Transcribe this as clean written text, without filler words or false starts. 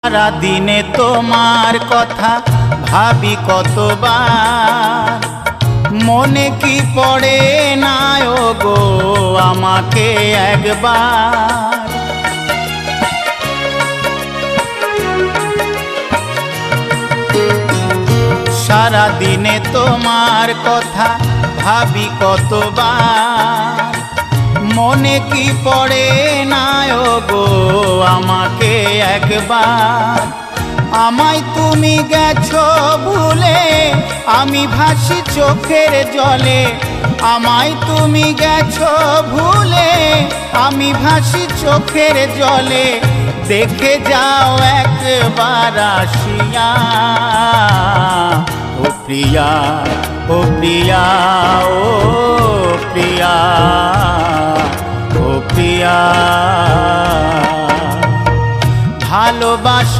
সারা দিনে তোমার কথা ভাবি কতবার, মনে কি পড়ে না গো আমাকে একবার। সারা দিনে তোমার কথা ভাবি কতবার, মনে কি পড়ে না গো আমাকে একবার। আমায় তুমি গেছো ভুলে, আমি ভাসি চোখের জলে। আমায় তুমি গেছো ভুলে, আমি ভাসি চোখের জলে। দেখে যাও একবার আসিয়া, ও প্রিয়া, ও প্রিয়া, ও প্রিয়া, ও প্রিয়া। ভালোবাসা